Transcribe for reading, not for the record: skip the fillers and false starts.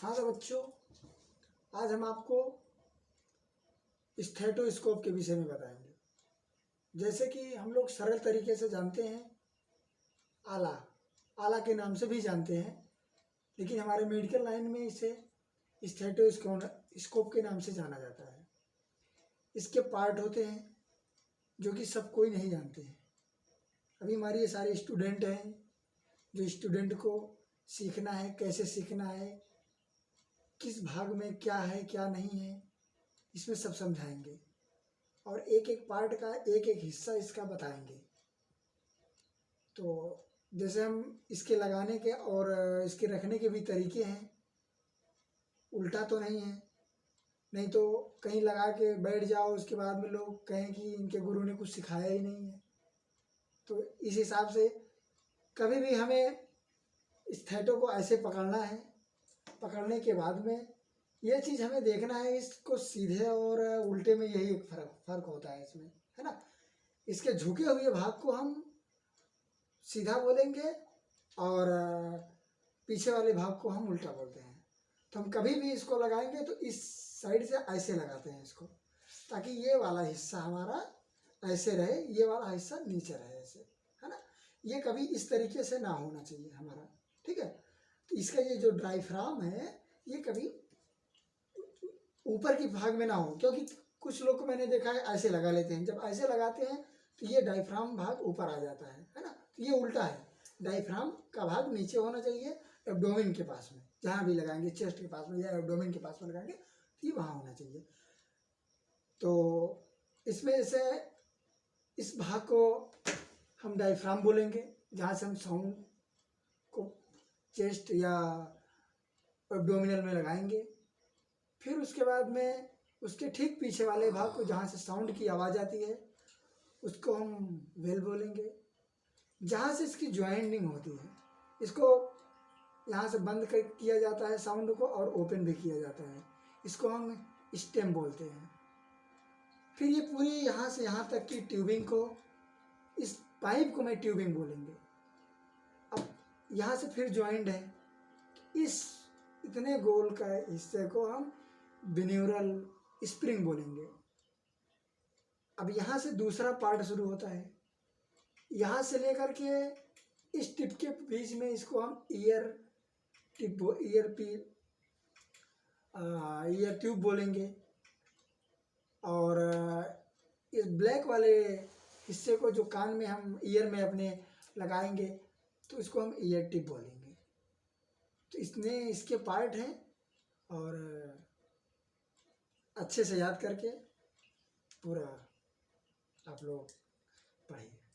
हाँ तो बच्चों, आज हम आपको स्टेथोस्कोप के विषय में बताएंगे। जैसे कि हम लोग सरल तरीके से जानते हैं आला, आला के नाम से भी जानते हैं, लेकिन हमारे मेडिकल लाइन में इसे स्टेथोस्कोप के नाम से जाना जाता है। इसके पार्ट होते हैं जो कि सब कोई नहीं जानते हैं। अभी हमारे ये सारे स्टूडेंट हैं जो स्टूडेंट को सीखना है, कैसे सीखना है, किस भाग में क्या है क्या नहीं है, इसमें सब समझाएंगे और एक एक पार्ट का एक एक हिस्सा इसका बताएंगे। तो जैसे हम इसके लगाने के और इसके रखने के भी तरीके हैं, उल्टा तो नहीं है, नहीं तो कहीं लगा के बैठ जाओ उसके बाद में लोग कहें कि इनके गुरु ने कुछ सिखाया ही नहीं है। तो इस हिसाब से कभी भी हमें स्टेथो को ऐसे पकड़ना है, पकड़ने के बाद में ये चीज़ हमें देखना है, इसको सीधे और उल्टे में यही एक फर्क होता है इसमें, है ना। इसके झुके हुए भाग को हम सीधा बोलेंगे और पीछे वाले भाग को हम उल्टा बोलते हैं। तो हम कभी भी इसको लगाएंगे तो इस साइड से ऐसे लगाते हैं इसको, ताकि ये वाला हिस्सा हमारा ऐसे रहे, ये वाला हिस्सा नीचे रहे, ऐसे, है ना। ये कभी इस तरीके से ना होना चाहिए हमारा, ठीक है। तो इसका ये जो डायफ्राम है ये कभी ऊपर की भाग में ना हो, क्योंकि कुछ लोग को मैंने देखा है ऐसे लगा लेते हैं। जब ऐसे लगाते हैं तो ये डायफ्राम भाग ऊपर आ जाता है ना। तो ये उल्टा है, डायफ्राम का भाग नीचे होना चाहिए, एब्डोमेन के पास में, जहाँ भी लगाएंगे, चेस्ट के पास में या एब्डोमेन के पास में लगाएंगे तो ये वहाँ होना चाहिए। तो इसमें से इस भाग को हम डायफ्राम बोलेंगे, जहाँ से हम साउंड को चेस्ट या एब्डोमिनल में लगाएंगे। फिर उसके बाद में उसके ठीक पीछे वाले भाग को, जहाँ से साउंड की आवाज़ आती है, उसको हम वेल बोलेंगे। जहाँ से इसकी ज्वाइंटिंग होती है, इसको यहाँ से बंद कर किया जाता है साउंड को और ओपन भी किया जाता है, इसको हम स्टेम बोलते हैं। फिर ये पूरी यहाँ से यहाँ तक की ट्यूबिंग को, इस पाइप को मैं ट्यूबिंग बोलेंगे। अब यहाँ से फिर ज्वाइंट है, इस इतने गोल का हिस्से को हम बिन्यूरल स्प्रिंग बोलेंगे। अब यहाँ से दूसरा पार्ट शुरू होता है, यहाँ से लेकर के इस टिप के बीच में इसको हम ईयर ट्यूब बोलेंगे। और इस ब्लैक वाले हिस्से को जो कान में हम ईयर में अपने लगाएंगे तो इसको हम ईयर टिप बोलेंगे। तो इसके पार्ट हैं और अच्छे से याद करके पूरा आप लोग पढ़िए।